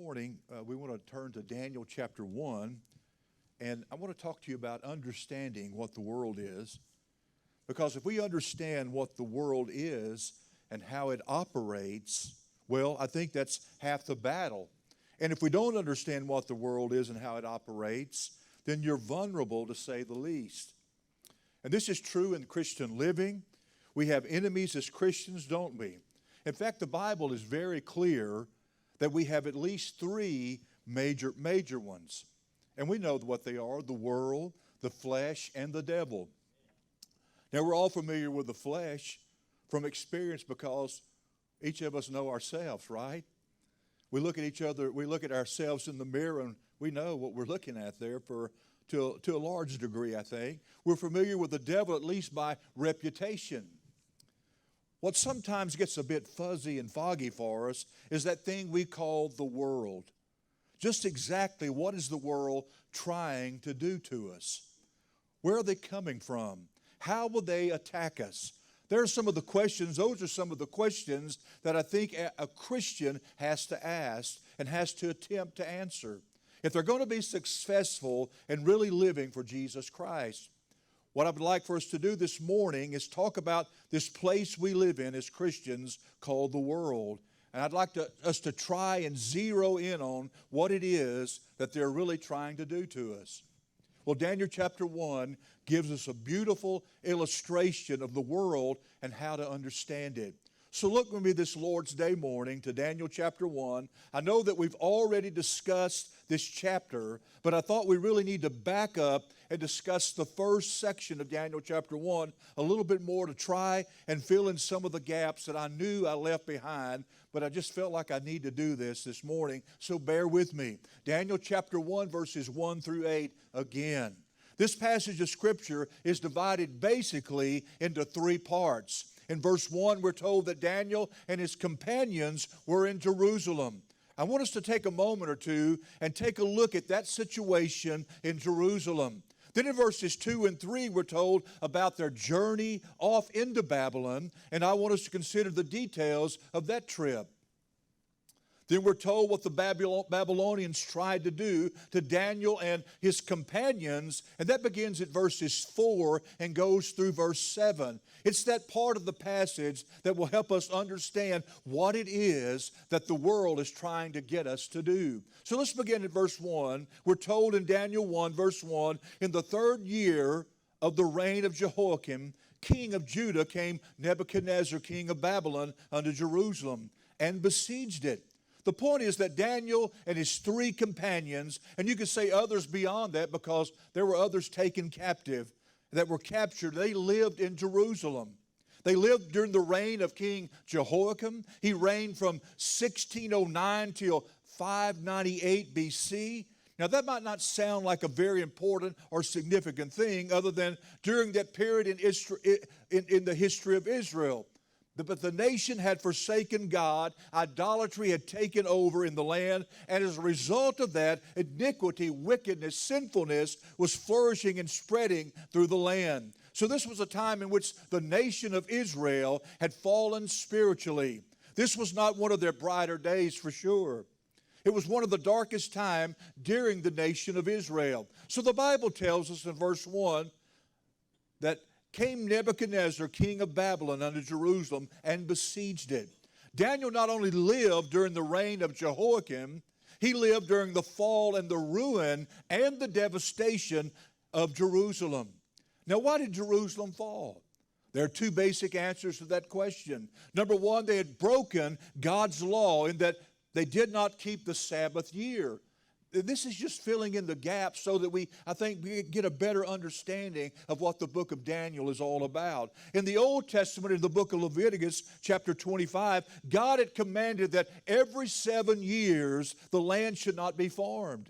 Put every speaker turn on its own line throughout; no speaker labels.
morning, we want to turn to Daniel chapter 1, and I want to talk to you about understanding what the world is. Because if we understand what the world is and how it operates, well, I think that's half the battle. And if we don't understand what the world is and how it operates, then you're vulnerable, to say the least. And this is true in Christian living. We have enemies as Christians, don't we? In fact, the Bible is very clear that we have at least three major ones. And we know what they are: the world, the flesh, and the devil. Now, we're all familiar with the flesh from experience because each of us know ourselves, right? We look at each other, we look at ourselves in the mirror, and we know what we're looking at there to a large degree, I think. We're familiar with the devil, at least by reputation. What sometimes gets a bit fuzzy and foggy for us is that thing we call the world. Just exactly what is the world trying to do to us? Where are they coming from? How will they attack us? There are some of the questions, those are some of the questions that I think a Christian has to ask and has to attempt to answer if they're going to be successful in really living for Jesus Christ. What I would like for us to do this morning is talk about this place we live in as Christians called the world. And I'd like us to try and zero in on what it is that they're really trying to do to us. Well, Daniel chapter 1 gives us a beautiful illustration of the world and how to understand it. So look with me this Lord's Day morning to Daniel chapter 1. I know that we've already discussed this chapter, but I thought we really need to back up and discuss the first section of Daniel chapter 1 a little bit more to try and fill in some of the gaps that I knew I left behind, but I just felt like I need to do this morning, so bear with me. Daniel chapter 1, verses 1 through 8 again. This passage of Scripture is divided basically into three parts. In verse 1, we're told that Daniel and his companions were in Jerusalem. I want us to take a moment or two and take a look at that situation in Jerusalem. Then in verses 2 and 3, we're told about their journey off into Babylon, and I want us to consider the details of that trip. Then we're told what the Babylonians tried to do to Daniel and his companions, and that begins at verses 4 and goes through verse 7. It's that part of the passage that will help us understand what it is that the world is trying to get us to do. So let's begin at verse 1. We're told in Daniel 1, verse 1, in the third year of the reign of Jehoiakim, king of Judah, came Nebuchadnezzar, king of Babylon, unto Jerusalem, and besieged it. The point is that Daniel and his three companions, and you could say others beyond that because there were others taken captive that were captured, they lived in Jerusalem. They lived during the reign of King Jehoiakim. He reigned from 1609 till 598 BC. Now that might not sound like a very important or significant thing other than during that period in the history of Israel. But the nation had forsaken God, idolatry had taken over in the land, and as a result of that, iniquity, wickedness, sinfulness was flourishing and spreading through the land. So this was a time in which the nation of Israel had fallen spiritually. This was not one of their brighter days for sure. It was one of the darkest times during the nation of Israel. So the Bible tells us in verse 1 that came Nebuchadnezzar, king of Babylon, unto Jerusalem, and besieged it. Daniel not only lived during the reign of Jehoiakim, he lived during the fall and the ruin and the devastation of Jerusalem. Now, why did Jerusalem fall? There are two basic answers to that question. Number one, they had broken God's law in that they did not keep the Sabbath year. This is just filling in the gaps so that we get a better understanding of what the book of Daniel is all about. In the Old Testament, in the book of Leviticus, chapter 25, God had commanded that every 7 years the land should not be farmed,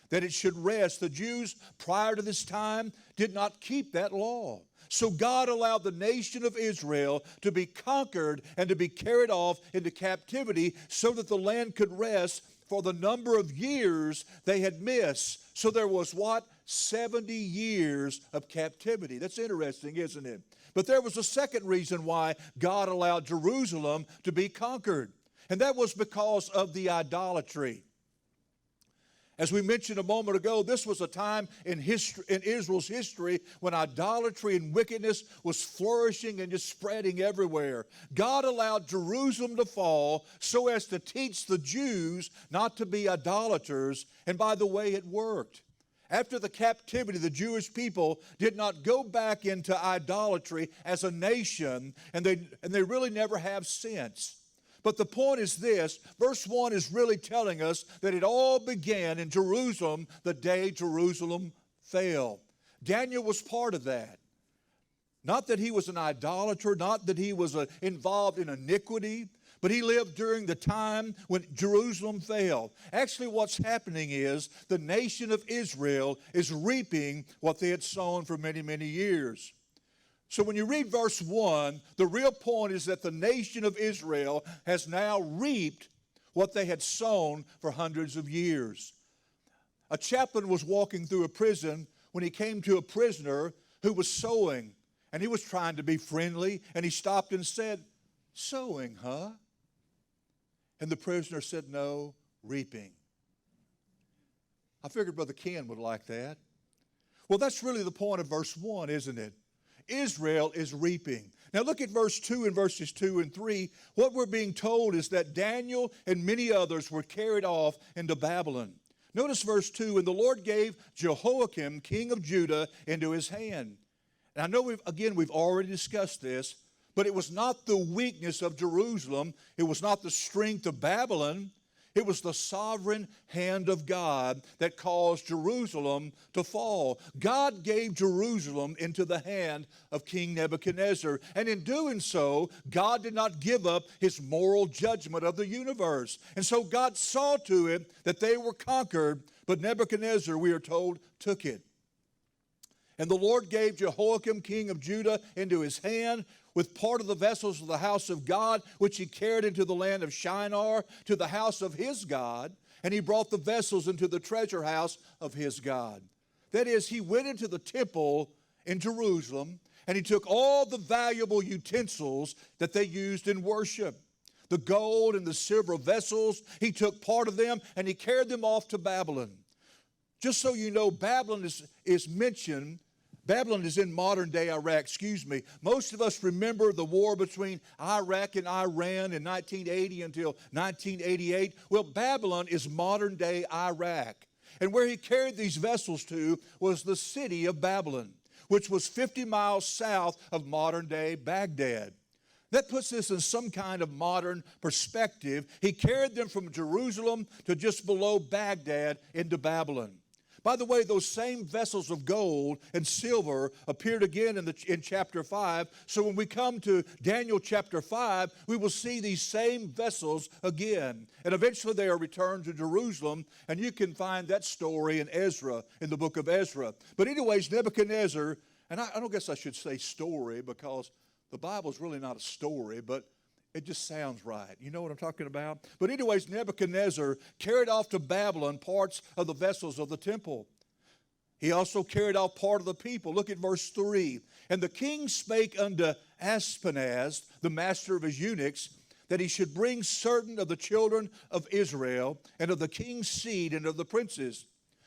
that it should rest. The Jews prior to this time did not keep that law. So God allowed the nation of Israel to be conquered and to be carried off into captivity so that the land could rest for the number of years they had missed. So there was what? 70 years of captivity. That's interesting, isn't it? But there was a second reason why God allowed Jerusalem to be conquered. And that was because of the idolatry. As we mentioned a moment ago, this was a time in Israel's history when idolatry and wickedness was flourishing and just spreading everywhere. God allowed Jerusalem to fall so as to teach the Jews not to be idolaters, and by the way, it worked. After the captivity, the Jewish people did not go back into idolatry as a nation, and they really never have since. But the point is this, verse 1 is really telling us that it all began in Jerusalem the day Jerusalem fell. Daniel was part of that. Not that he was an idolater, not that he was involved in iniquity, but he lived during the time when Jerusalem fell. Actually, what's happening is the nation of Israel is reaping what they had sown for many, many years. So when you read verse 1, the real point is that the nation of Israel has now reaped what they had sown for hundreds of years. A chaplain was walking through a prison when he came to a prisoner who was sowing, and he was trying to be friendly, and he stopped and said, "Sowing, huh?" And the prisoner said, "No, reaping." I figured Brother Ken would like that. Well, that's really the point of verse 1, isn't it? Israel is reaping. Now look at verse 2 and verses 2 and 3. What we're being told is that Daniel and many others were carried off into Babylon. Notice verse 2, and the Lord gave Jehoiakim, king of Judah, into his hand. And I know we've already discussed this, but it was not the weakness of Jerusalem. It was not the strength of Babylon. It was the sovereign hand of God that caused Jerusalem to fall. God gave Jerusalem into the hand of King Nebuchadnezzar. And in doing so, God did not give up his moral judgment of the universe. And so God saw to it that they were conquered, but Nebuchadnezzar, we are told, took it. And the Lord gave Jehoiakim, king of Judah, into his hand, with part of the vessels of the house of God, which he carried into the land of Shinar, to the house of his God, and he brought the vessels into the treasure house of his God. That is, he went into the temple in Jerusalem, and he took all the valuable utensils that they used in worship. The gold and the silver vessels, he took part of them, and he carried them off to Babylon. Just so you know, Babylon is mentioned. Babylon is in modern-day Iraq, Most of us remember the war between Iraq and Iran in 1980 until 1988. Well, Babylon is modern-day Iraq. And where he carried these vessels to was the city of Babylon, which was 50 miles south of modern-day Baghdad. That puts this in some kind of modern perspective. He carried them from Jerusalem to just below Baghdad into Babylon. By the way, those same vessels of gold and silver appeared again in chapter 5. So when we come to Daniel chapter 5, we will see these same vessels again. And eventually they are returned to Jerusalem, and you can find that story in Ezra, in the book of Ezra. But anyways, Nebuchadnezzar, and I don't guess I should say story because the Bible is really not a story, but it just sounds right. You know what I'm talking about? But anyways, Nebuchadnezzar carried off to Babylon parts of the vessels of the temple. He also carried off part of the people. Look at verse 3. And the king spake unto Ashpenaz, the master of his eunuchs, that he should bring certain of the children of Israel, and of the king's seed, and of the princes.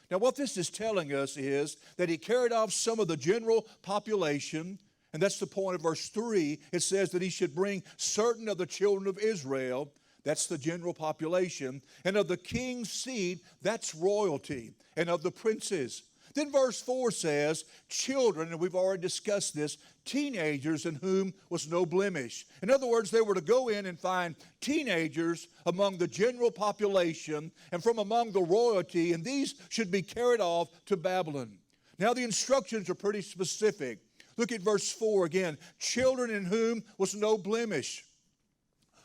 Now what this is telling us is that he carried off some of the general population. And that's the point of verse 3. It says that he should bring certain of the children of Israel, that's the general population, and of the king's seed, that's royalty, and of the princes. Then verse 4 says, children, and we've already discussed this, teenagers in whom was no blemish. In other words, they were to go in and find teenagers among the general population and from among the royalty, and these should be carried off to Babylon. Now the instructions are pretty specific. Look at verse 4 again. Children in whom was no blemish,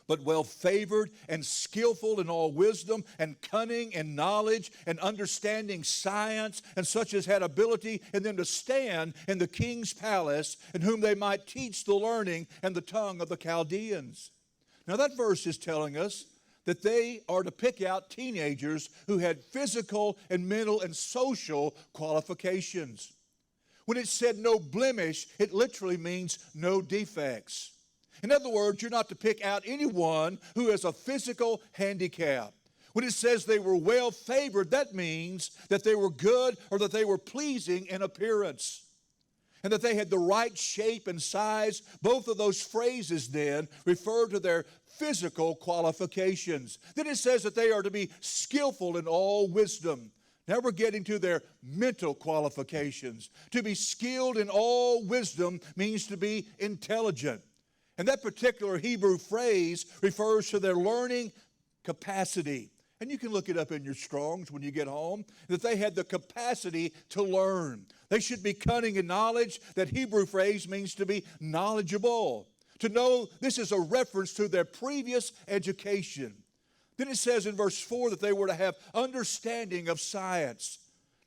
but well favored and skillful in all wisdom and cunning and knowledge and understanding science, and such as had ability in them to stand in the king's palace, in whom they might teach the learning and the tongue of the Chaldeans. Now that verse is telling us that they are to pick out teenagers who had physical and mental and social qualifications. When it said no blemish, it literally means no defects. In other words, you're not to pick out anyone who has a physical handicap. When it says they were well favored, that means that they were good or that they were pleasing in appearance, and that they had the right shape and size. Both of those phrases then refer to their physical qualifications. Then it says that they are to be skillful in all wisdom. Now we're getting to their mental qualifications. To be skilled in all wisdom means to be intelligent. And that particular Hebrew phrase refers to their learning capacity. And you can look it up in your Strongs when you get home, that they had the capacity to learn. They should be cunning in knowledge. That Hebrew phrase means to be knowledgeable. To know, this is a reference to their previous education. Then it says in verse 4 that they were to have understanding of science.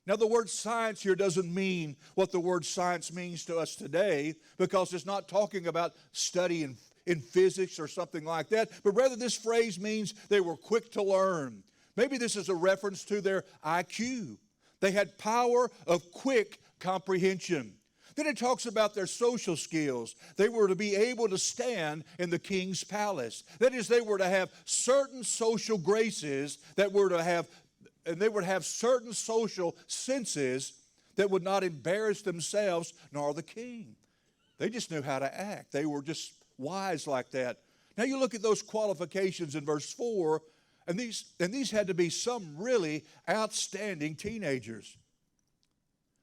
Now the word science here doesn't mean what the word science means to us today, because it's not talking about study in physics or something like that, but rather this phrase means they were quick to learn. Maybe this is a reference to their IQ. They had power of quick comprehension. Then it talks about their social skills. They were to be able to stand in the king's palace. That is, they were to have certain social graces that were to have, and they would have certain social senses that would not embarrass themselves nor the king. They just knew how to act. They were just wise like that. Now you look at those qualifications in verse 4, and these had to be some really outstanding teenagers.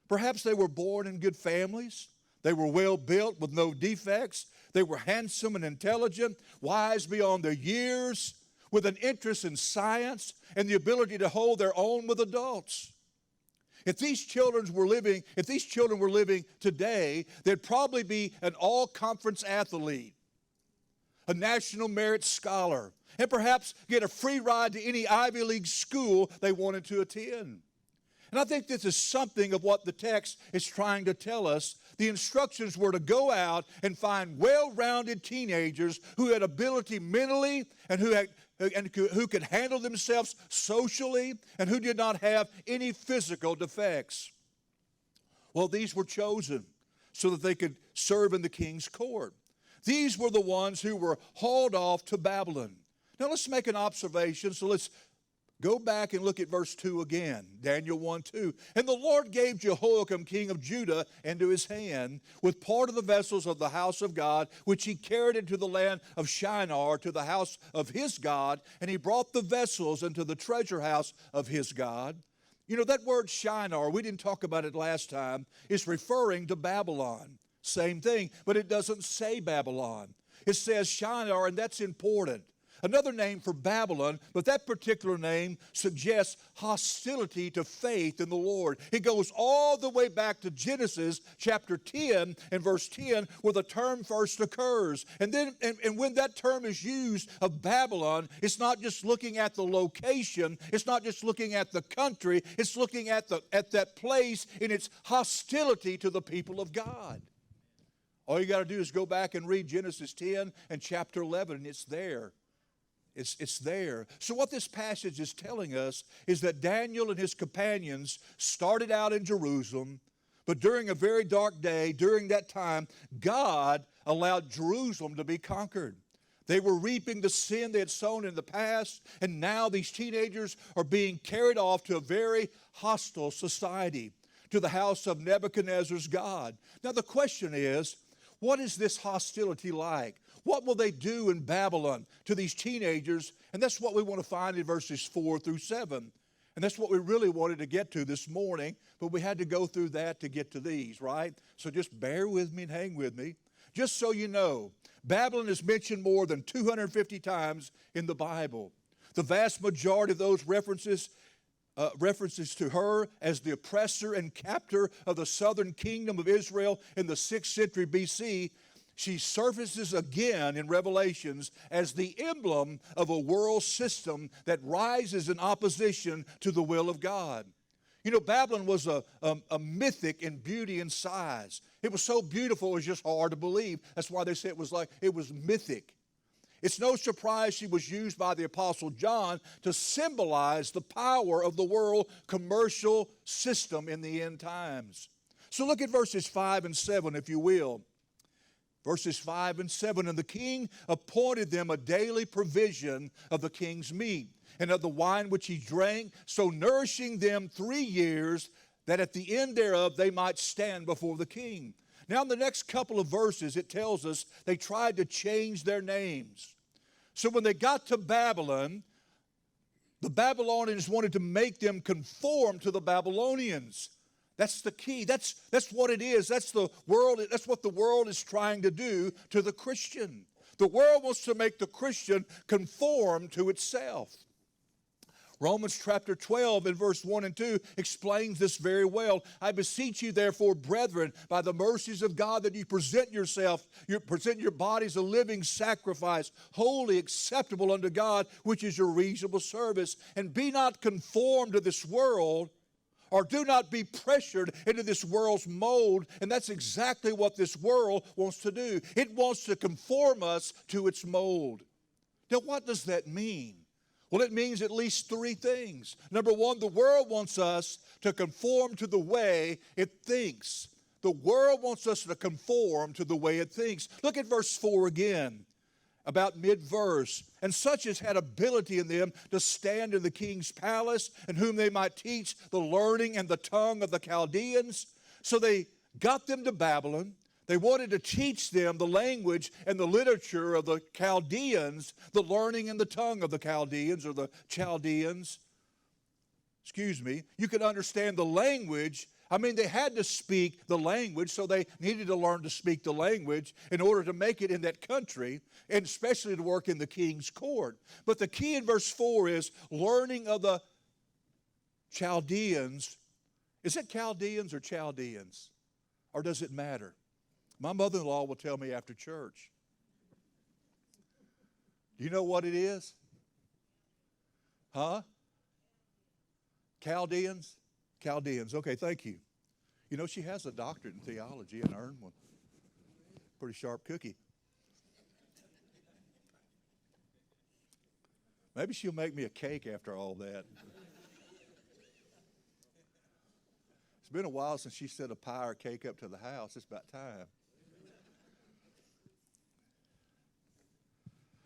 Perhaps they were born in good families. They were well built with no defects. They were handsome and intelligent, wise beyond their years, with an interest in science and the ability to hold their own with adults. If these children were living today, they'd probably be an all-conference athlete, a national merit scholar, and perhaps get a free ride to any Ivy League school they wanted to attend. And I think this is something of what the text is trying to tell us. The instructions were to go out and find well-rounded teenagers who had ability mentally and who could handle themselves socially and who did not have any physical defects. Well, these were chosen so that they could serve in the king's court. These were the ones who were hauled off to Babylon. Now let's make an observation. So let's go back and look at verse 2 again, Daniel 1:2. And the Lord gave Jehoiakim, king of Judah, into his hand, with part of the vessels of the house of God, which he carried into the land of Shinar, to the house of his God, and he brought the vessels into the treasure house of his God. You know, that word Shinar, we didn't talk about it last time, is referring to Babylon. Same thing, but it doesn't say Babylon. It says Shinar, and that's important. Another name for Babylon, but that particular name suggests hostility to faith in the Lord. It goes all the way back to Genesis chapter 10 and verse 10, where the term first occurs. And when that term is used of Babylon, it's not just looking at the location, it's not just looking at the country, it's looking at that place in its hostility to the people of God. All you got to do is go back and read Genesis 10 and chapter 11, and it's there. It's there. So what this passage is telling us is that Daniel and his companions started out in Jerusalem, but during a very dark day, during that time, God allowed Jerusalem to be conquered. They were reaping the sin they had sown in the past, and now these teenagers are being carried off to a very hostile society, to the house of Nebuchadnezzar's God. Now the question is, what is this hostility like? What will they do in Babylon to these teenagers? And that's what we want to find in verses 4 through 7. And that's what we really wanted to get to this morning, but we had to go through that to get to these, right? So just bear with me and hang with me. Just so you know, Babylon is mentioned more than 250 times in the Bible. The vast majority of those references to her as the oppressor and captor of the southern kingdom of Israel in the 6th century BC, she surfaces again in Revelations as the emblem of a world system that rises in opposition to the will of God. You know, Babylon was a mythic in beauty and size. It was so beautiful it was just hard to believe. That's why they say it was mythic. It's no surprise she was used by the Apostle John to symbolize the power of the world commercial system in the end times. So look at verses 5 and 7, if you will. Verses 5 and 7, and the king appointed them a daily provision of the king's meat, and of the wine which he drank, so nourishing them 3 years, that at the end thereof they might stand before the king. Now in the next couple of verses it tells us they tried to change their names. So when they got to Babylon, the Babylonians wanted to make them conform to the Babylonians. That's the key. That's what it is. That's the world. That's what the world is trying to do to the Christian. The world wants to make the Christian conform to itself. Romans chapter 12 and verse 1 and 2 explains this very well. I beseech you, therefore, brethren, by the mercies of God, that you present your bodies a living sacrifice, holy, acceptable unto God, which is your reasonable service. And be not conformed to this world, or do not be pressured into this world's mold. And that's exactly what this world wants to do. It wants to conform us to its mold. Now, what does that mean? Well, it means at least 3 things. Number one, the world wants us to conform to the way it thinks. The world wants us to conform to the way it thinks. Look at verse 4 again, about mid-verse. And such as had ability in them to stand in the king's palace, and whom they might teach the learning and the tongue of the Chaldeans. So they got them to Babylon. They wanted to teach them the language and the literature of the Chaldeans, the learning and the tongue of the Chaldeans, or the Chaldeans. You could understand the language. I mean, they had to speak the language, so they needed to learn to speak the language in order to make it in that country, and especially to work in the king's court. But the key in verse 4 is learning of the Chaldeans. Is it Chaldeans or Chaldeans? Or does it matter? My mother-in-law will tell me after church. Do you know what it is? Huh? Chaldeans? Chaldeans. Okay, thank you. You know, she has a doctorate in theology and earned one. Pretty sharp cookie. Maybe she'll make me a cake after all that. It's been a while since she sent a pie or cake up to the house. It's about time.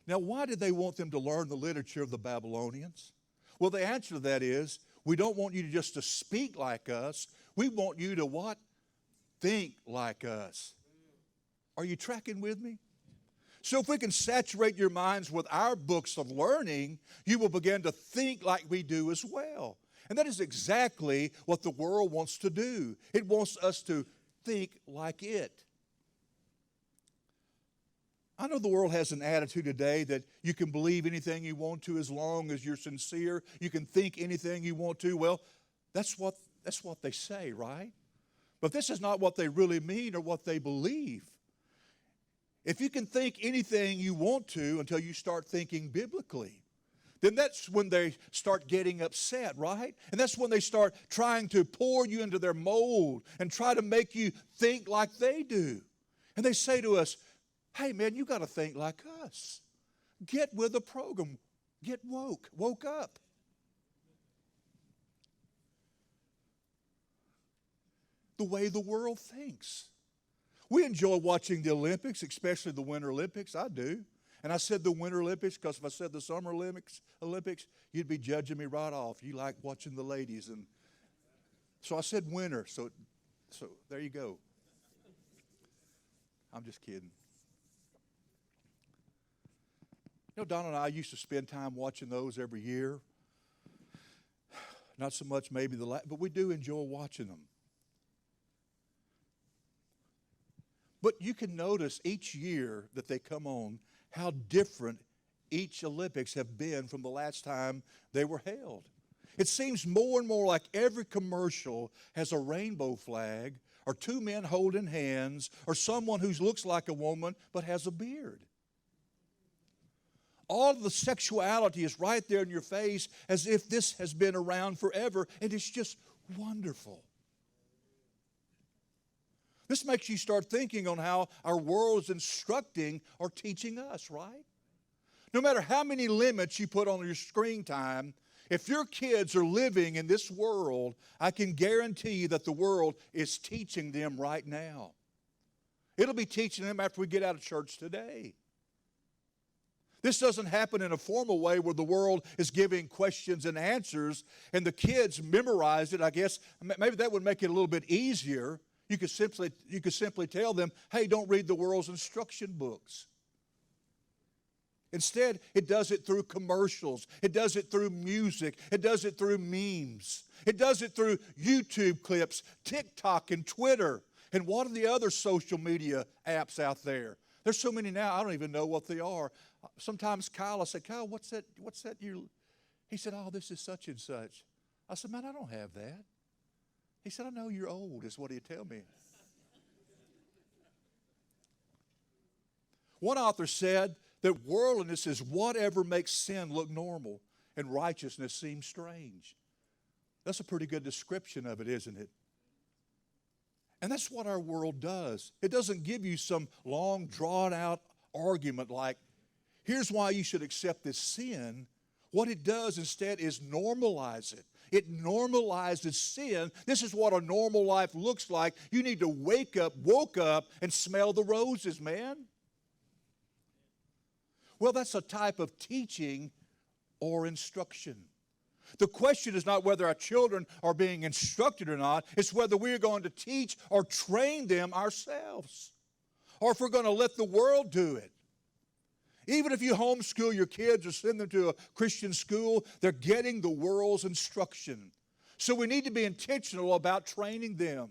Now, why did they want them to learn the literature of the Babylonians? Well, the answer to that is, we don't want you just to speak like us. We want you to what? Think like us. Are you tracking with me? So if we can saturate your minds with our books of learning, you will begin to think like we do as well. And that is exactly what the world wants to do. It wants us to think like it. I know the world has an attitude today that you can believe anything you want to as long as you're sincere. You can think anything you want to. Well, that's what they say, right? But this is not what they really mean or what they believe. If you can think anything you want to until you start thinking biblically, then that's when they start getting upset, right? And that's when they start trying to pour you into their mold and try to make you think like they do. And they say to us, hey, man, you got to think like us. Get with the program. Get woke up. The way the world thinks. We enjoy watching the Olympics, especially the Winter Olympics. I do. And I said the Winter Olympics because if I said the Summer Olympics, you'd be judging me right off. You like watching the ladies. And so I said winter. So there you go. I'm just kidding. You know, Donna and I used to spend time watching those every year. Not so much maybe but we do enjoy watching them. But you can notice each year that they come on how different each Olympics have been from the last time they were held. It seems more and more like every commercial has a rainbow flag, or 2 men holding hands, or someone who looks like a woman but has a beard. All of the sexuality is right there in your face as if this has been around forever, and it's just wonderful. This makes you start thinking on how our world is instructing or teaching us, right? No matter how many limits you put on your screen time, if your kids are living in this world, I can guarantee that the world is teaching them right now. It'll be teaching them after we get out of church today. This doesn't happen in a formal way where the world is giving questions and answers and the kids memorize it. I guess maybe that would make it a little bit easier. You could simply tell them, hey, don't read the world's instruction books. Instead, it does it through commercials. It does it through music. It does it through memes. It does it through YouTube clips, TikTok and Twitter. And what are the other social media apps out there? There's so many now, I don't even know what they are. Sometimes Kyle, I say, Kyle, what's that you? He said, oh, this is such and such. I said, man, I don't have that. He said, I know you're old, is what he'd tell me. One author said that worldliness is whatever makes sin look normal and righteousness seem strange. That's a pretty good description of it, isn't it? And that's what our world does. It doesn't give you some long, drawn-out argument like, here's why you should accept this sin. What it does instead is normalize it. It normalizes sin. This is what a normal life looks like. You need to woke up, and smell the roses, man. Well, that's a type of teaching or instruction. The question is not whether our children are being instructed or not. It's whether we're going to teach or train them ourselves, or if we're going to let the world do it. Even if you homeschool your kids or send them to a Christian school, they're getting the world's instruction. So we need to be intentional about training them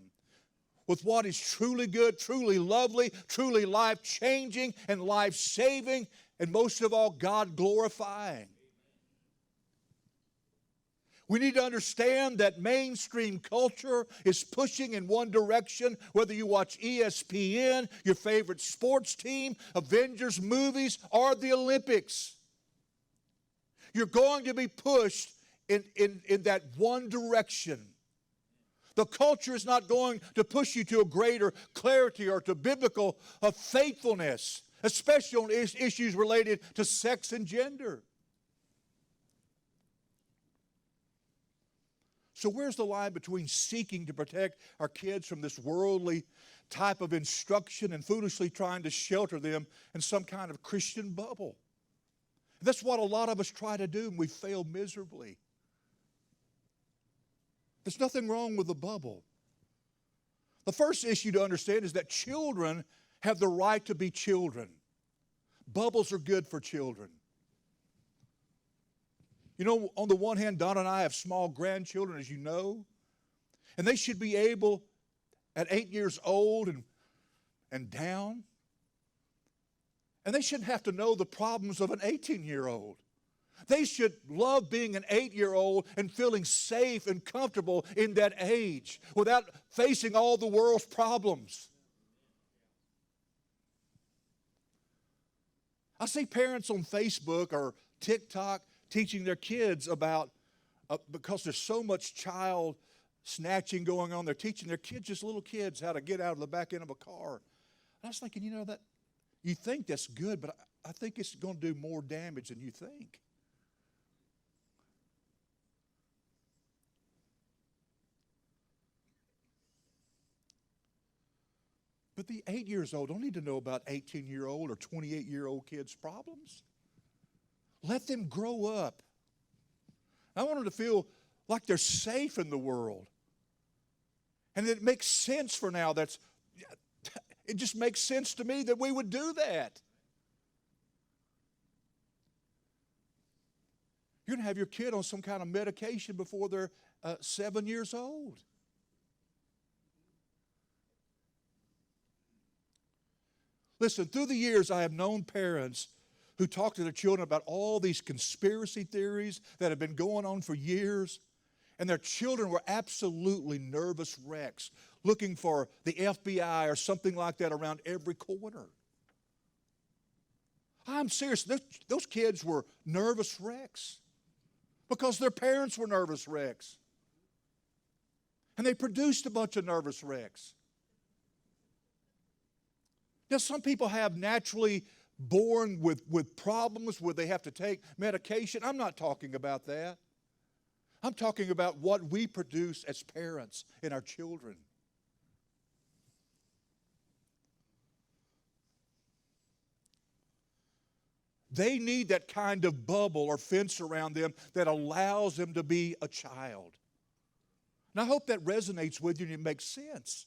with what is truly good, truly lovely, truly life-changing and life-saving, and most of all, God-glorifying. We need to understand that mainstream culture is pushing in one direction, whether you watch ESPN, your favorite sports team, Avengers movies, or the Olympics. You're going to be pushed in that one direction. The culture is not going to push you to a greater clarity or to biblical faithfulness, especially on issues related to sex and gender. So where's the line between seeking to protect our kids from this worldly type of instruction and foolishly trying to shelter them in some kind of Christian bubble? That's what a lot of us try to do, and we fail miserably. There's nothing wrong with the bubble. The first issue to understand is that children have the right to be children. Bubbles are good for children. You know, on the one hand, Don and I have small grandchildren, as you know, and they should be able, at 8 years old and down, and they shouldn't have to know the problems of an 18-year-old. They should love being an 8-year-old and feeling safe and comfortable in that age without facing all the world's problems. I see parents on Facebook or TikTok teaching their kids about, because there's so much child snatching going on, they're teaching their kids, just little kids, how to get out of the back end of a car. And I was thinking, you know, that you think that's good, but I think it's going to do more damage than you think. But the 8 years old don't need to know about 18-year-old or 28-year-old kids' problems. Let them grow up. I want them to feel like they're safe in the world. And it makes sense for now. It just makes sense to me that we would do that. You're going to have your kid on some kind of medication before they're 7 years old. Listen, through the years, I have known parents who talk to their children about all these conspiracy theories that have been going on for years, and their children were absolutely nervous wrecks, looking for the FBI or something like that around every corner. I'm serious. Those kids were nervous wrecks because their parents were nervous wrecks. And they produced a bunch of nervous wrecks. Now, some people have naturally born with problems where they have to take medication. I'm not talking about that. I'm talking about what we produce as parents in our children. They need that kind of bubble or fence around them that allows them to be a child. And I hope that resonates with you and it makes sense.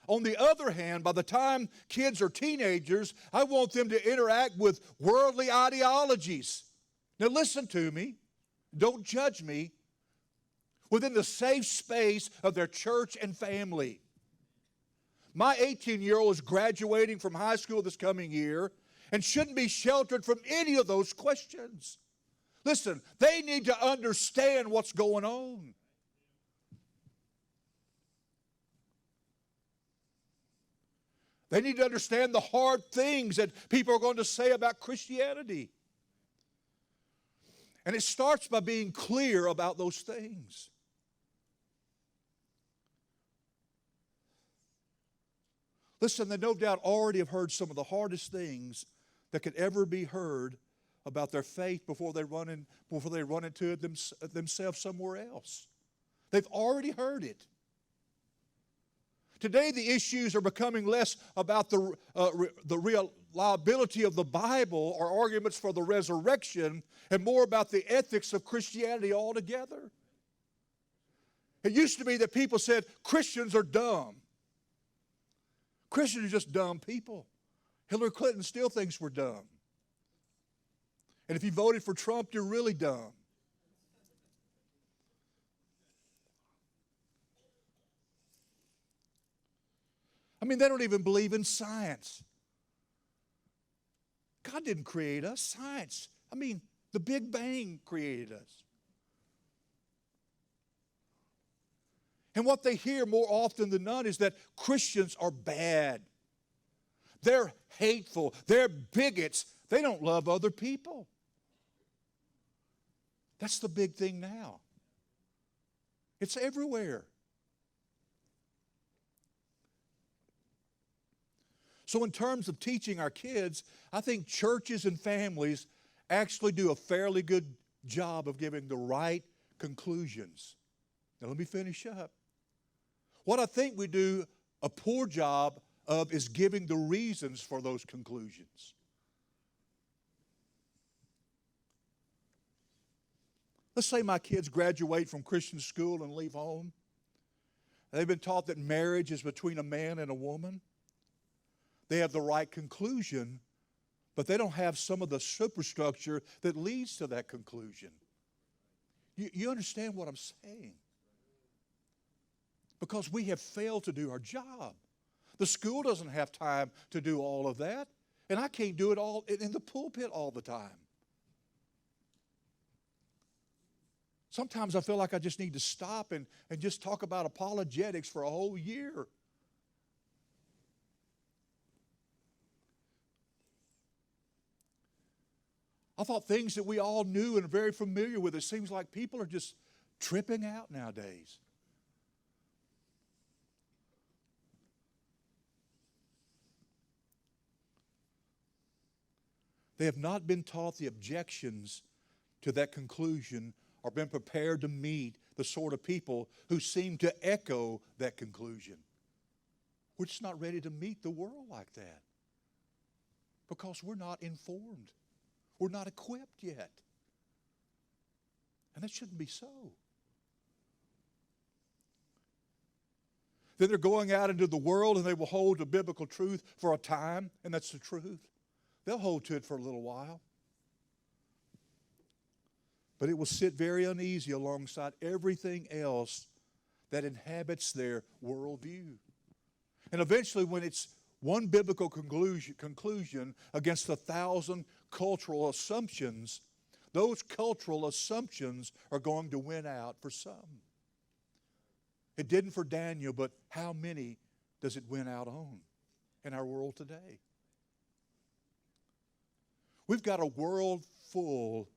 On the other hand, by the time kids are teenagers, I want them to interact with worldly ideologies. Now listen to me. Don't judge me. Within the safe space of their church and family. My 18-year-old is graduating from high school this coming year and shouldn't be sheltered from any of those questions. Listen, they need to understand what's going on. They need to understand the hard things that people are going to say about Christianity. And it starts by being clear about those things. Listen, they no doubt already have heard some of the hardest things that could ever be heard about their faith before they run into it themselves somewhere else. They've already heard it. Today, the issues are becoming less about the reliability of the Bible or arguments for the resurrection and more about the ethics of Christianity altogether. It used to be that people said Christians are dumb. Christians are just dumb people. Hillary Clinton still thinks we're dumb. And if you voted for Trump, you're really dumb. I mean, they don't even believe in science. God didn't create us, science. I mean, the Big Bang created us. And what they hear more often than not is that Christians are bad. They're hateful. They're bigots. They don't love other people. That's the big thing now. It's everywhere. So in terms of teaching our kids, I think churches and families actually do a fairly good job of giving the right conclusions. Now let me finish up. What I think we do a poor job of is giving the reasons for those conclusions. Let's say my kids graduate from Christian school and leave home. They've been taught that marriage is between a man and a woman. They have the right conclusion, but they don't have some of the superstructure that leads to that conclusion. You understand what I'm saying? Because we have failed to do our job. The school doesn't have time to do all of that, and I can't do it all in the pulpit all the time. Sometimes I feel like I just need to stop and just talk about apologetics for a whole year. I thought things that we all knew and are very familiar with, it seems like people are just tripping out nowadays. They have not been taught the objections to that conclusion or been prepared to meet the sort of people who seem to echo that conclusion. We're just not ready to meet the world like that because we're not informed. We're not equipped yet. And that shouldn't be so. Then they're going out into the world and they will hold to biblical truth for a time, and that's the truth. They'll hold to it for a little while. But it will sit very uneasy alongside everything else that inhabits their worldview. And eventually, when it's one biblical conclusion against 1,000 cultural assumptions, those cultural assumptions are going to win out for some. It didn't for Daniel, but how many does it win out on in our world today? We've got a world full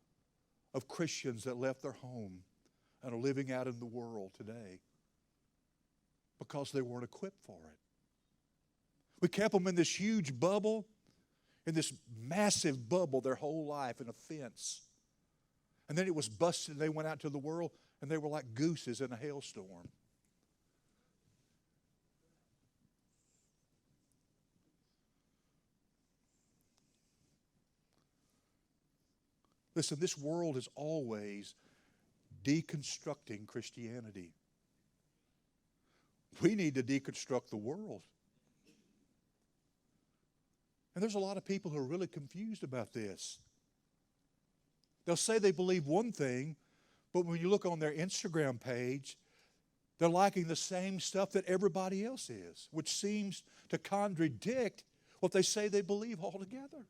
of Christians that left their home and are living out in the world today because they weren't equipped for it. We kept them in this huge bubble, in this massive bubble their whole life in a fence. And then it was busted and they went out to the world and they were like gooses in a hailstorm. Listen, this world is always deconstructing Christianity. We need to deconstruct the world. And there's a lot of people who are really confused about this. They'll say they believe one thing, but when you look on their Instagram page, they're liking the same stuff that everybody else is, which seems to contradict what they say they believe altogether.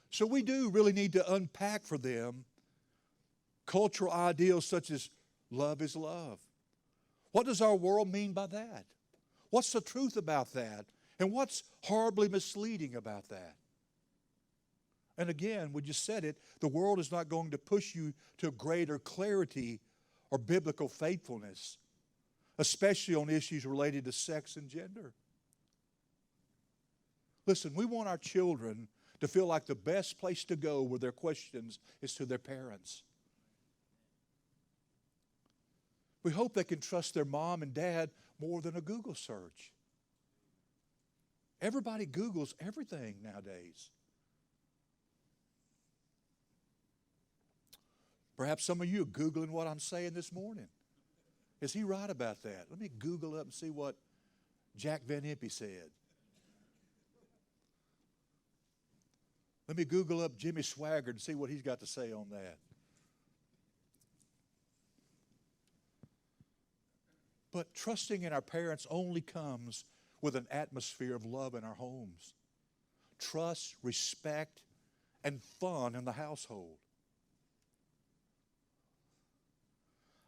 So we do really need to unpack for them cultural ideals such as love is love. What does our world mean by that? What's the truth about that? And what's horribly misleading about that? And again, we just said it, the world is not going to push you to greater clarity or biblical faithfulness, especially on issues related to sex and gender. Listen, we want our children to feel like the best place to go with their questions is to their parents. We hope they can trust their mom and dad more than a Google search. Everybody Googles everything nowadays. Perhaps some of you are Googling what I'm saying this morning. Is he right about that? Let me Google up and see what Jack Van Impe said. Let me Google up Jimmy Swaggart and see what he's got to say on that. But trusting in our parents only comes with an atmosphere of love in our homes. Trust, respect, and fun in the household.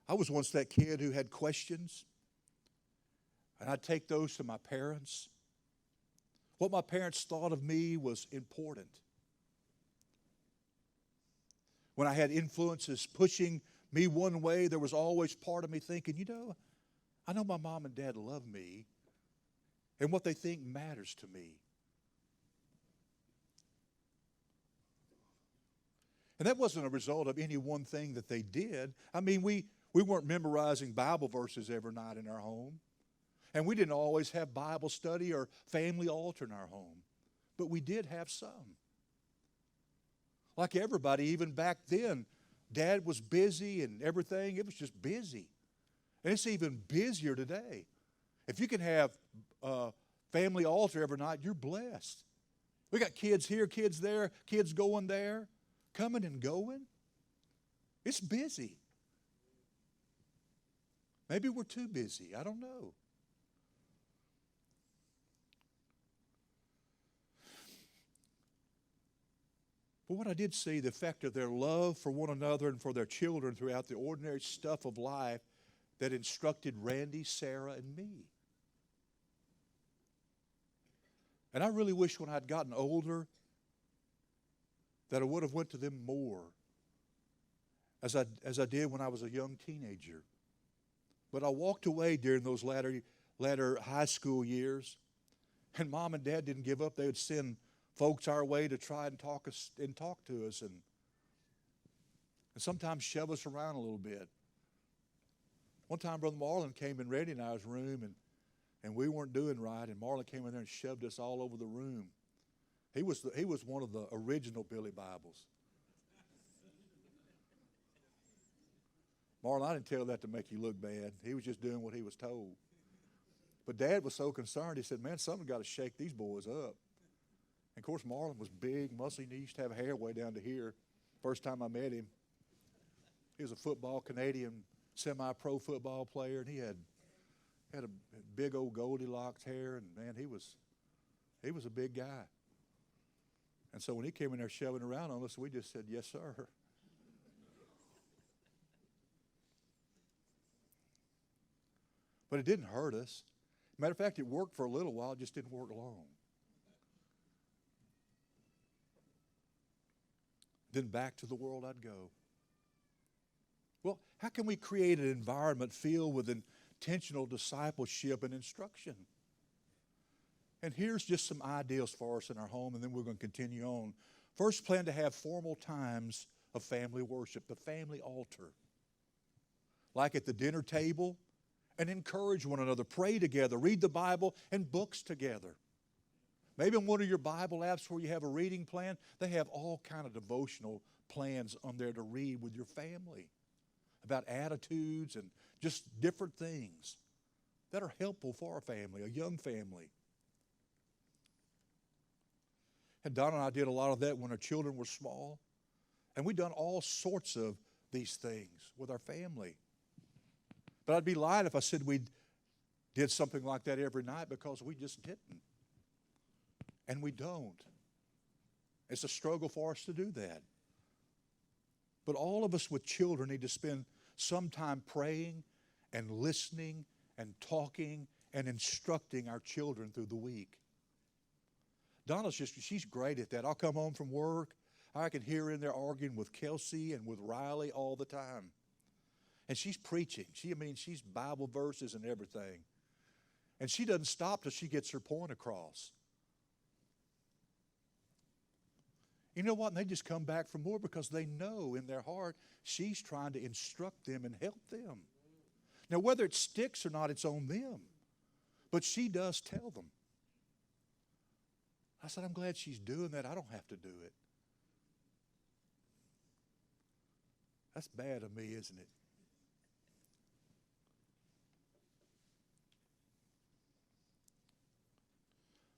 I was once that kid who had questions, and I'd take those to my parents. What my parents thought of me was important. When I had influences pushing me one way, there was always part of me thinking, I know my mom and dad love me, and what they think matters to me. And that wasn't a result of any one thing that they did. I mean, we weren't memorizing Bible verses every night in our home. And we didn't always have Bible study or family altar in our home. But we did have some. Like everybody, even back then, Dad was busy and everything. It was just busy. And it's even busier today. If you can have family altar every night, you're blessed. We got kids here, kids there, kids going there, coming and going. It's busy. Maybe we're too busy. I don't know. But what I did see, the effect of their love for one another and for their children throughout the ordinary stuff of life that instructed Randy, Sarah, and me. And I really wish when I'd gotten older that I would have went to them more as I did when I was a young teenager. But I walked away during those latter high school years, and Mom and Dad didn't give up. They would send folks our way to try and talk to us and sometimes shove us around a little bit. One time, Brother Marlon came in Randy and I's room, and we weren't doing right, and Marlon came in there and shoved us all over the room. He was one of the original Billy Bibles. Marlon, I didn't tell that to make you look bad. He was just doing what he was told. But Dad was so concerned, he said, man, something's got to shake these boys up. And of course, Marlon was big, muscly, and he used to have hair way down to here. First time I met him, he was a Canadian semi-pro football player, and he had a big old Goldilocks hair, and man, he was a big guy. And so when he came in there shoving around on us, we just said, yes, sir. But it didn't hurt us. Matter of fact, it worked for a little while, it just didn't work long. Then back to the world I'd go. Well, how can we create an environment filled with intentional discipleship and instruction? And here's just some ideas for us in our home, and then we're going to continue on. First, plan to have formal times of family worship, the family altar. Like at the dinner table, and encourage one another, pray together, read the Bible and books together. Maybe on one of your Bible apps where you have a reading plan, they have all kind of devotional plans on there to read with your family about attitudes and just different things that are helpful for a family, a young family. And Donna and I did a lot of that when our children were small. And we've done all sorts of these things with our family. But I'd be lying if I said we did something like that every night, because we just didn't. And we don't. It's a struggle for us to do that. But all of us with children need to spend some time praying and listening and talking and instructing our children through the week. She's great at that. I'll come home from work. I can hear her in there arguing with Kelsey and with Riley all the time. And she's preaching. She's Bible verses and everything. And she doesn't stop till she gets her point across. You know what? And they just come back for more because they know in their heart she's trying to instruct them and help them. Now, whether it sticks or not, it's on them. But she does tell them. I said, I'm glad she's doing that. I don't have to do it. That's bad of me, isn't it?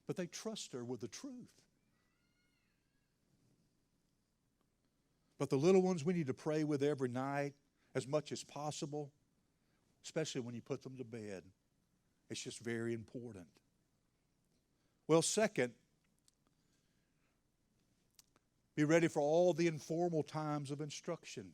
But they trust her with the truth. But the little ones we need to pray with every night as much as possible, especially when you put them to bed. It's just very important. Well, second, be ready for all the informal times of instruction.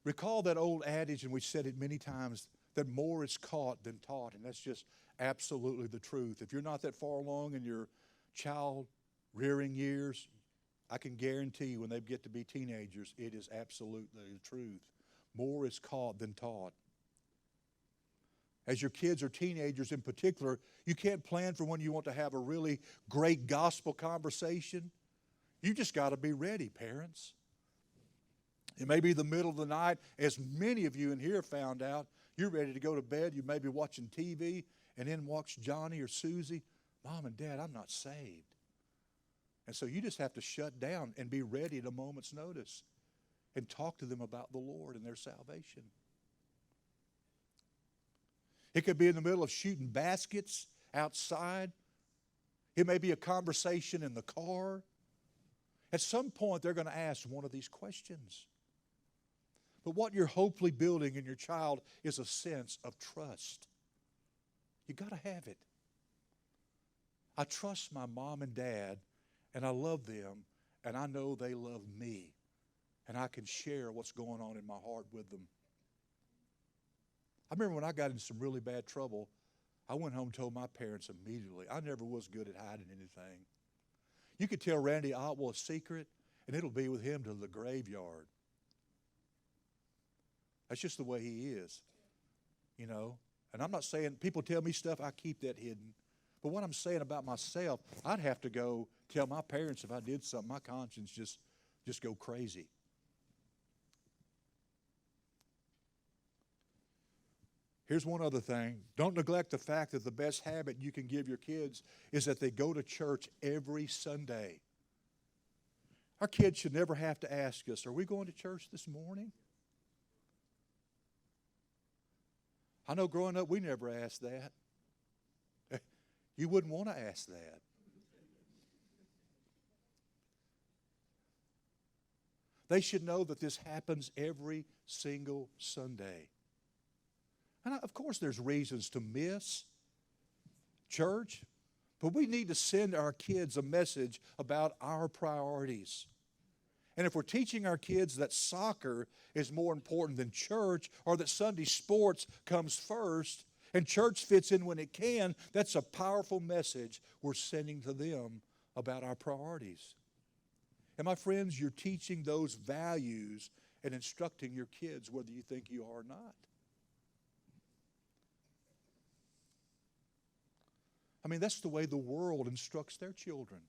Recall that old adage, and we've said it many times, that more is caught than taught, and that's just absolutely the truth. If you're not that far along in your child rearing years, I can guarantee you when they get to be teenagers, it is absolutely the truth. More is caught than taught. As your kids are teenagers in particular, you can't plan for when you want to have a really great gospel conversation. You just got to be ready, parents. It may be the middle of the night, as many of you in here found out. You're ready to go to bed. You may be watching TV, and in walks Johnny or Susie. Mom and Dad, I'm not saved. And so you just have to shut down and be ready at a moment's notice and talk to them about the Lord and their salvation. It could be in the middle of shooting baskets outside. It may be a conversation in the car. At some point, they're going to ask one of these questions. But what you're hopefully building in your child is a sense of trust. You got to have it. I trust my mom and dad, and I love them, and I know they love me, and I can share what's going on in my heart with them. I remember when I got in some really bad trouble, I went home and told my parents immediately. I never was good at hiding anything. You could tell Randy Otwell a secret, and it'll be with him to the graveyard. That's just the way he is, you know. And I'm not saying, people tell me stuff, I keep that hidden. But what I'm saying about myself, I'd have to go tell my parents if I did something, my conscience just go crazy. Here's one other thing. Don't neglect the fact that the best habit you can give your kids is that they go to church every Sunday. Our kids should never have to ask us, are we going to church this morning? I know growing up we never asked that. You wouldn't want to ask that. They should know that this happens every single Sunday. And of course there's reasons to miss church, but we need to send our kids a message about our priorities. And if we're teaching our kids that soccer is more important than church, or that Sunday sports comes first, and church fits in when it can, that's a powerful message we're sending to them about our priorities. And my friends, you're teaching those values and instructing your kids whether you think you are or not. I mean, that's the way the world instructs their children.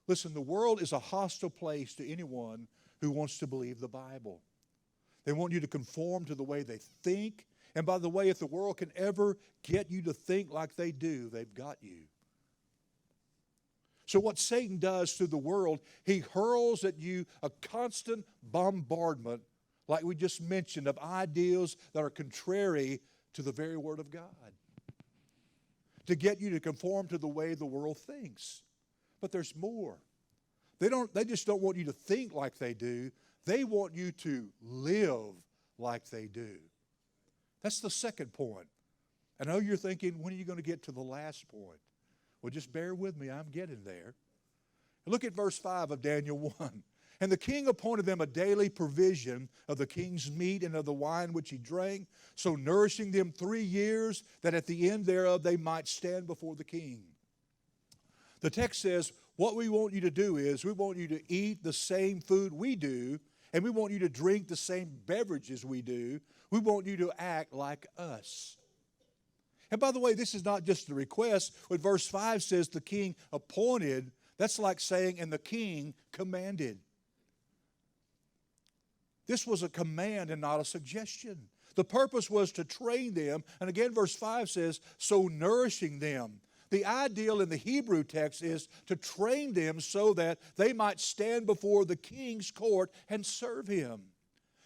Listen, the world is a hostile place to anyone who wants to believe the Bible. They want you to conform to the way they think. And by the way, if the world can ever get you to think like they do, they've got you. So what Satan does through the world, he hurls at you a constant bombardment, like we just mentioned, of ideals that are contrary to the very Word of God, to get you to conform to the way the world thinks. But there's more. They just don't want you to think like they do. They want you to live like they do. That's the second point. I know you're thinking, when are you going to get to the last point? Well, just bear with me. I'm getting there. Look at verse 5 of Daniel 1. And the king appointed them a daily provision of the king's meat and of the wine which he drank, so nourishing them 3 years, that at the end thereof they might stand before the king. The text says, what we want you to do is, we want you to eat the same food we do, and we want you to drink the same beverages we do. We want you to act like us. And by the way, this is not just a request. When verse 5 says the king appointed, that's like saying, and the king commanded. This was a command and not a suggestion. The purpose was to train them. And again, verse 5 says, so nourishing them. The ideal in the Hebrew text is to train them so that they might stand before the king's court and serve him.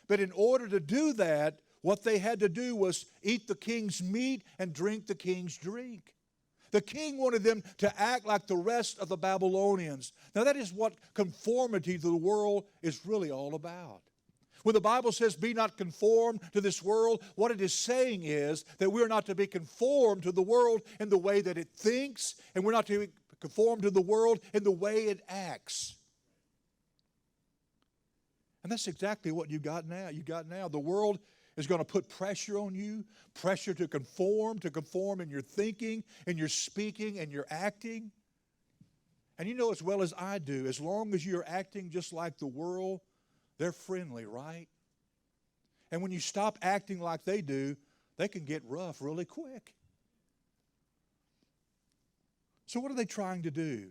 But in order to do that, what they had to do was eat the king's meat and drink the king's drink. The king wanted them to act like the rest of the Babylonians. Now that is what conformity to the world is really all about. When the Bible says, be not conformed to this world, what it is saying is that we're not to be conformed to the world in the way that it thinks, and we're not to be conformed to the world in the way it acts. And that's exactly what you got now. The world is going to put pressure on you, pressure to conform in your thinking, in your speaking, and your acting. And you know as well as I do, as long as you're acting just like the world, they're friendly, right? And when you stop acting like they do, they can get rough really quick. So what are they trying to do?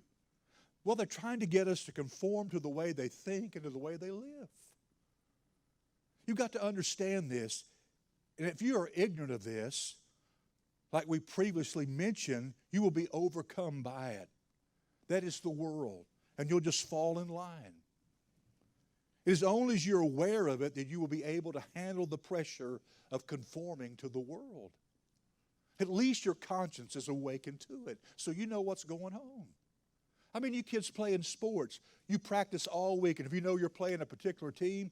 Well, they're trying to get us to conform to the way they think and to the way they live. You've got to understand this. And if you are ignorant of this, like we previously mentioned, you will be overcome by it. That is the world. And you'll just fall in line. It is only as you're aware of it that you will be able to handle the pressure of conforming to the world. At least your conscience is awakened to it, so you know what's going on. I mean, you kids play in sports. You practice all week, and if you know you're playing a particular team,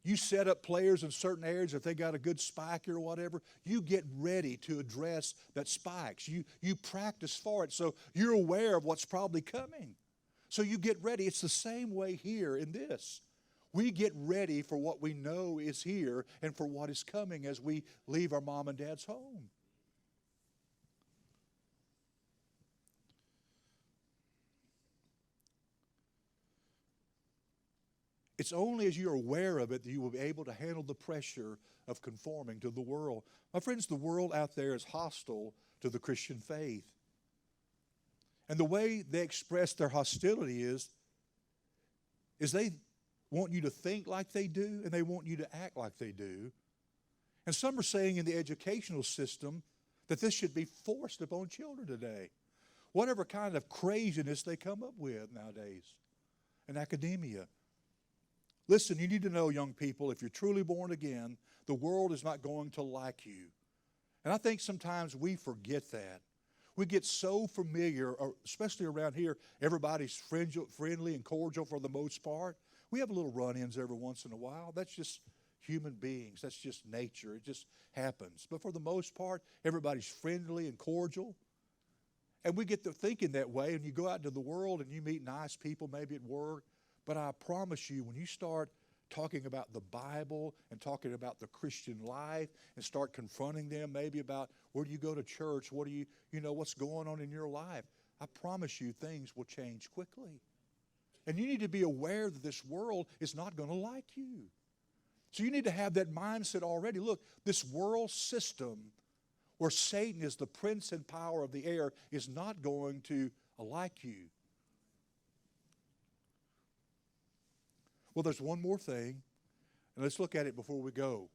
you set up players in certain areas. If they got a good spike or whatever, you get ready to address that spikes. You practice for it, so you're aware of what's probably coming. So you get ready. It's the same way here in this. We get ready for what we know is here and for what is coming as we leave our mom and dad's home. It's only as you're aware of it that you will be able to handle the pressure of conforming to the world. My friends, the world out there is hostile to the Christian faith. And the way they express their hostility is they want you to think like they do, and they want you to act like they do. And some are saying in the educational system that this should be forced upon children today. Whatever kind of craziness they come up with nowadays in academia. Listen, you need to know, young people, if you're truly born again, the world is not going to like you. And I think sometimes we forget that. We get so familiar, especially around here, everybody's friendly and cordial for the most part. We have little run-ins every once in a while. That's just human beings. That's just nature. It just happens. But for the most part, everybody's friendly and cordial. And we get to thinking that way, and you go out into the world and you meet nice people, maybe at work. But I promise you, when you start talking about the Bible and talking about the Christian life and start confronting them maybe about where do you go to church, what do you know, what's going on in your life, I promise you things will change quickly. And you need to be aware that this world is not going to like you. So you need to have that mindset already. Look, this world system where Satan is the prince and power of the air is not going to like you. Well, there's one more thing, and let's look at it before we go.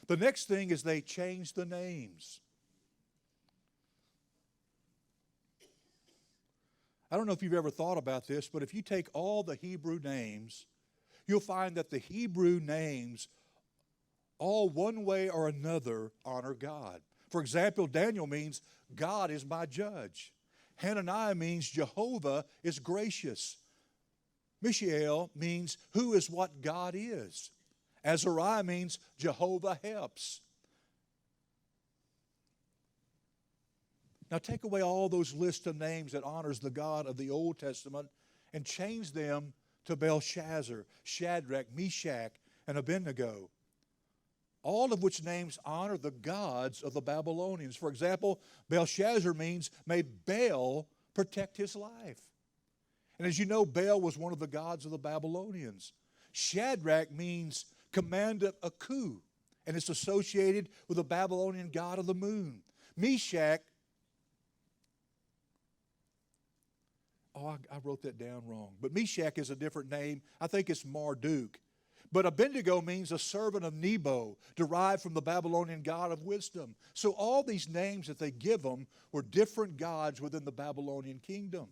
The next thing is they changed the names. I don't know if you've ever thought about this, but if you take all the Hebrew names, you'll find that the Hebrew names, all one way or another, honor God. For example, Daniel means God is my judge. Hananiah means Jehovah is gracious. Mishael means who is what God is. Azariah means Jehovah helps. Now take away all those lists of names that honors the God of the Old Testament and change them to Belshazzar, Shadrach, Meshach, and Abednego. All of which names honor the gods of the Babylonians. For example, Belshazzar means may Baal protect his life. And as you know, Baal was one of the gods of the Babylonians. Shadrach means command a coup, and it's associated with the Babylonian god of the moon. Meshach, I wrote that down wrong, but Meshach is a different name. I think it's Marduk. But Abednego means a servant of Nebo, derived from the Babylonian god of wisdom. So all these names that they give them were different gods within the Babylonian kingdom.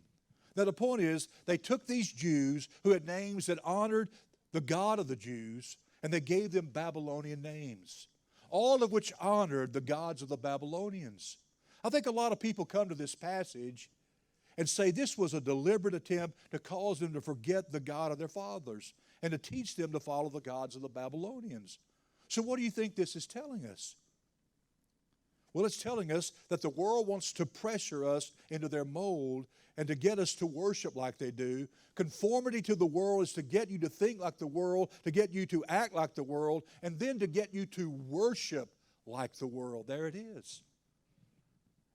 Now the point is, they took these Jews who had names that honored the God of the Jews, and they gave them Babylonian names, all of which honored the gods of the Babylonians. I think a lot of people come to this passage and say this was a deliberate attempt to cause them to forget the God of their fathers and to teach them to follow the gods of the Babylonians. So what do you think this is telling us? Well, it's telling us that the world wants to pressure us into their mold and to get us to worship like they do. Conformity to the world is to get you to think like the world, to get you to act like the world, and then to get you to worship like the world. There it is.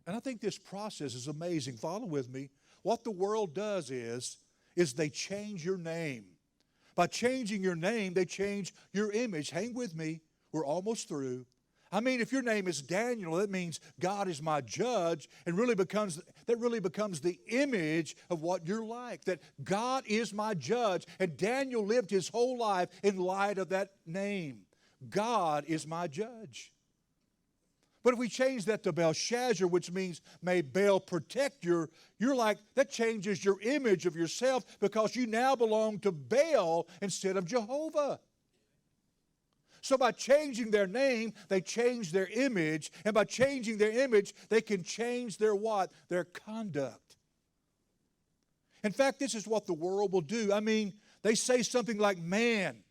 And I think this process is amazing. Follow with me. What the world does is they change your name. By changing your name, they change your image. Hang with me. We're almost through. I mean, if your name is Daniel, that means God is my judge, and that really becomes the image of what you're like, that God is my judge. And Daniel lived his whole life in light of that name. God is my judge. But if we change that to Belshazzar, which means may Baal protect you're like, that changes your image of yourself because you now belong to Baal instead of Jehovah. So by changing their name, they change their image. And by changing their image, they can change their what? Their conduct. In fact, this is what the world will do. I mean, they say something like, man,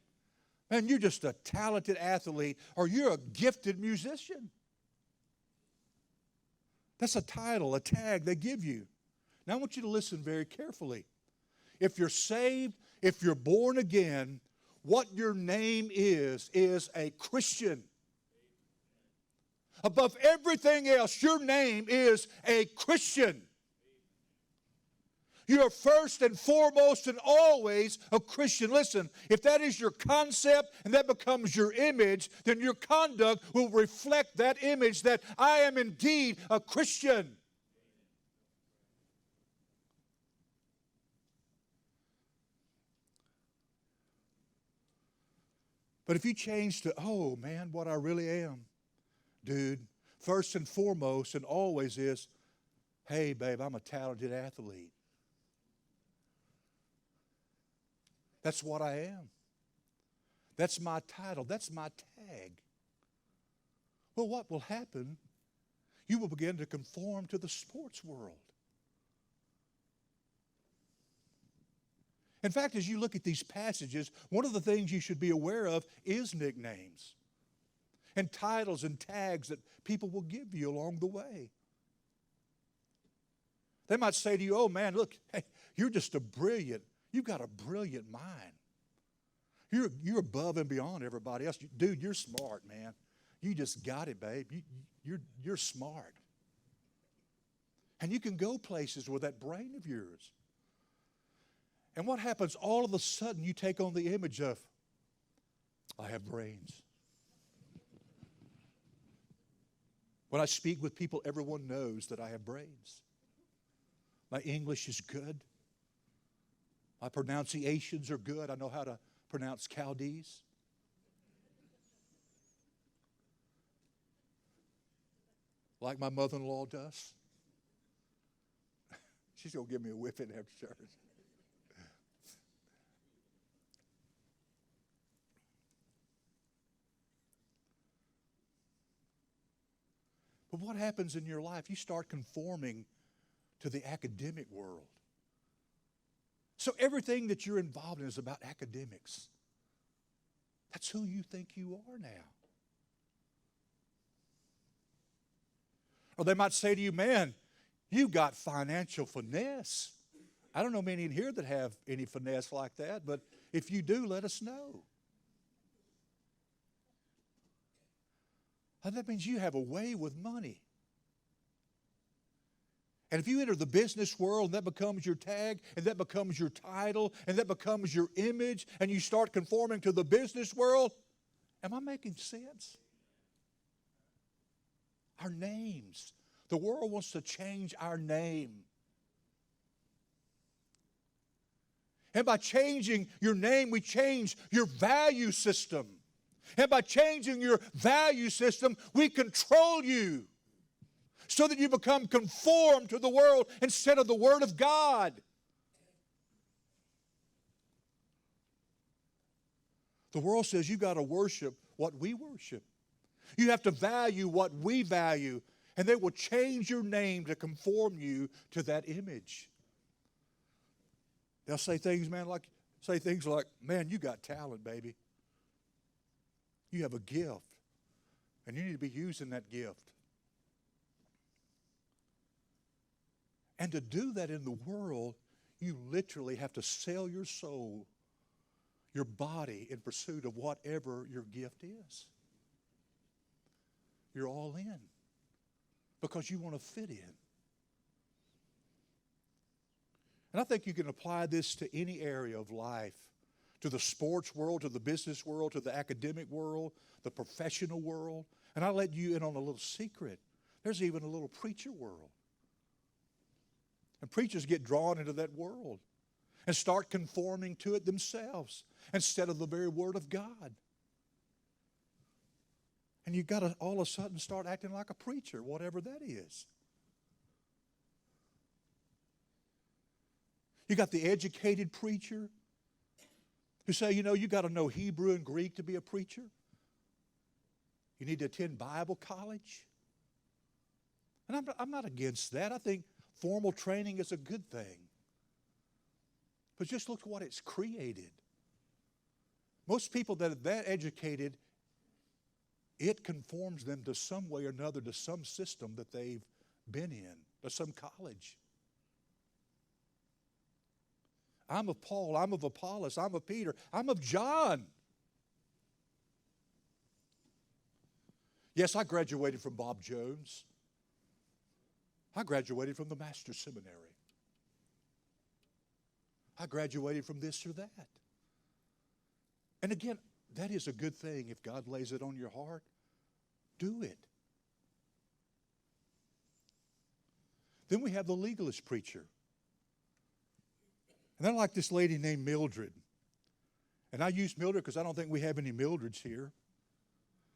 you're just a talented athlete, or you're a gifted musician. That's a title, a tag they give you. Now I want you to listen very carefully. If you're saved, if you're born again, what your name is a Christian. Above everything else, your name is a Christian. You are first and foremost and always a Christian. Listen, if that is your concept and that becomes your image, then your conduct will reflect that image that I am indeed a Christian. But if you change to, oh man, what I really am, dude, first and foremost and always is, hey babe, I'm a talented athlete. That's what I am. That's my title. That's my tag. Well, what will happen? You will begin to conform to the sports world. In fact, as you look at these passages, one of the things you should be aware of is nicknames and titles and tags that people will give you along the way. They might say to you, oh man, look, hey, you've got a brilliant mind. You're above and beyond everybody else. Dude, you're smart, man. You just got it, babe. You're smart. And you can go places with that brain of yours. And what happens? All of a sudden, you take on the image of, I have brains. When I speak with people, everyone knows that I have brains. My English is good. My pronunciations are good. I know how to pronounce Chaldees. Like my mother-in-law does. She's going to give me a whipping after church. But what happens in your life? You start conforming to the academic world. So everything that you're involved in is about academics. That's who you think you are now. Or they might say to you, man, you got financial finesse. I don't know many in here that have any finesse like that, but if you do, let us know. And that means you have a way with money. And if you enter the business world and that becomes your tag, and that becomes your title, and that becomes your image, and you start conforming to the business world, am I making sense? Our names. The world wants to change our name. And by changing your name, we change your value system. And by changing your value system, we control you so that you become conformed to the world instead of the Word of God. The world says you got to worship what we worship. You have to value what we value, and they will change your name to conform you to that image. They'll say things, like, man, you got talent, baby. You have a gift, and you need to be using that gift. And to do that in the world, you literally have to sell your soul, your body, in pursuit of whatever your gift is. You're all in because you want to fit in. And I think you can apply this to any area of life, to the sports world, to the business world, to the academic world, the professional world. And I'll let you in on a little secret. There's even a little preacher world. And preachers get drawn into that world and start conforming to it themselves instead of the very Word of God. And you've got to all of a sudden start acting like a preacher, whatever that is. You got the educated preacher who say, you got to know Hebrew and Greek to be a preacher. You need to attend Bible college. And I'm not against that. I think formal training is a good thing. But just look at what it's created. Most people that are that educated, it conforms them to some way or another to some system that they've been in, to some college. I'm of Paul, I'm of Apollos, I'm of Peter, I'm of John. Yes, I graduated from Bob Jones. I graduated from the Master's Seminary. I graduated from this or that. And again, that is a good thing. If God lays it on your heart, do it. Then we have the legalist preacher. And I like this lady named Mildred. And I use Mildred because I don't think we have any Mildreds here.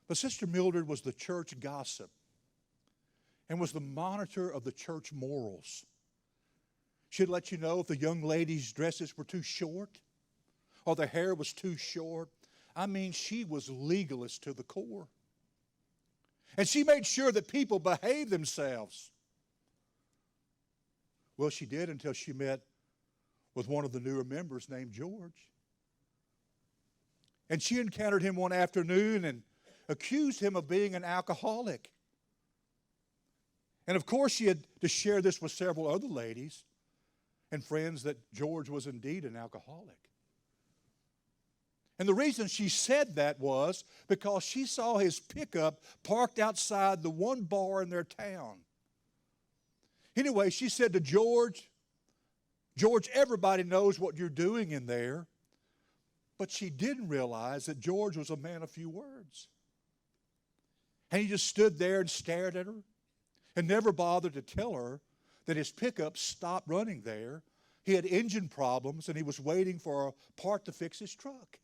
But Sister Mildred was the church gossip and was the monitor of the church morals. She'd let you know if the young ladies' dresses were too short or their hair was too short. I mean, she was legalist to the core. And she made sure that people behaved themselves. Well, she did until she met with one of the newer members named George. And she encountered him one afternoon and accused him of being an alcoholic. And of course, she had to share this with several other ladies and friends that George was indeed an alcoholic. And the reason she said that was because she saw his pickup parked outside the one bar in their town. Anyway, she said to George, everybody knows what you're doing in there. But she didn't realize that George was a man of few words. And he just stood there and stared at her and never bothered to tell her that his pickup stopped running there. He had engine problems and he was waiting for a part to fix his truck.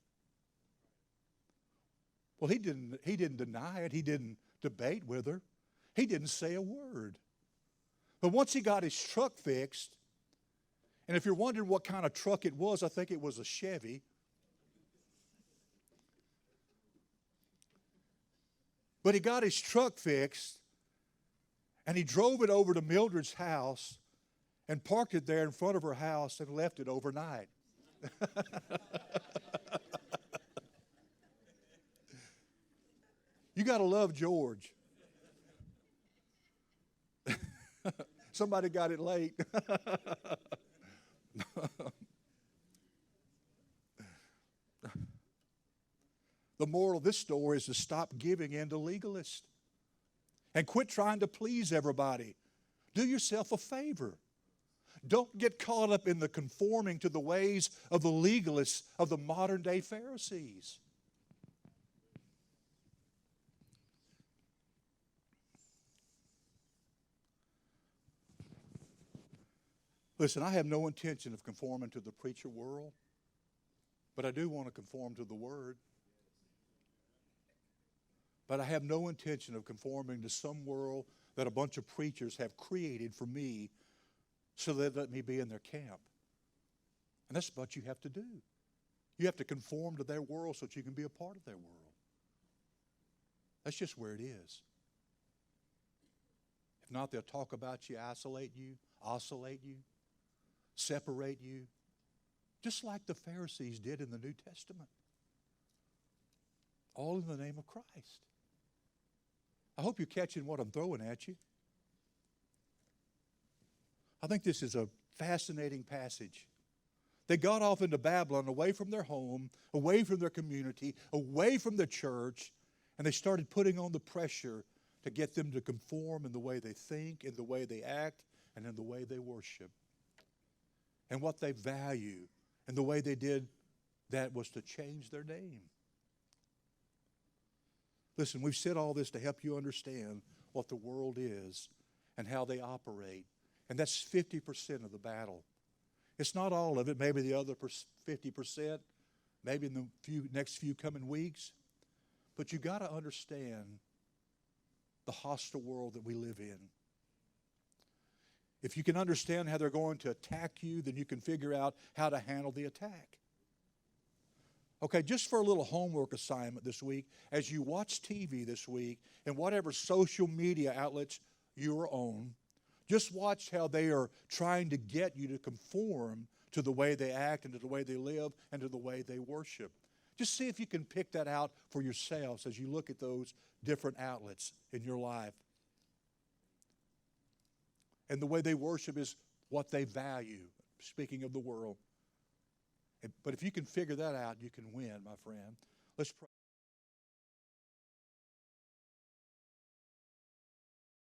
Well, he didn't deny it. He didn't debate with her. He didn't say a word. But once he got his truck fixed, And if you're wondering what kind of truck it was, I think it was a Chevy. But he got his truck fixed, and he drove it over to Mildred's house and parked it there in front of her house and left it overnight. You got to love George. Somebody got it late. The moral of this story is to stop giving in to legalists and quit trying to please everybody. Do yourself a favor. Don't get caught up in the conforming to the ways of the legalists of the modern day Pharisees. Listen, I have no intention of conforming to the preacher world, but I do want to conform to the Word. But I have no intention of conforming to some world that a bunch of preachers have created for me so they let me be in their camp. And that's what you have to do. You have to conform to their world so that you can be a part of their world. That's just where it is. If not, they'll talk about you, isolate you, oscillate you, separate you, just like the Pharisees did in the New Testament. All in the name of Christ. I hope you're catching what I'm throwing at you. I think this is a fascinating passage. They got off into Babylon, away from their home, away from their community, away from the church, and they started putting on the pressure to get them to conform in the way they think, in the way they act, and in the way they worship. And what they value, and the way they did that was to change their name. Listen, we've said all this to help you understand what the world is and how they operate. And that's 50% of the battle. It's not all of it, maybe the other 50%, maybe in the next few coming weeks. But you got to understand the hostile world that we live in. If you can understand how they're going to attack you, then you can figure out how to handle the attack. Okay, just for a little homework assignment this week, as you watch TV this week and whatever social media outlets you're on, just watch how they are trying to get you to conform to the way they act and to the way they live and to the way they worship. Just see if you can pick that out for yourselves as you look at those different outlets in your life. And the way they worship is what they value, speaking of the world. But if you can figure that out, you can win, my friend. Let's pray.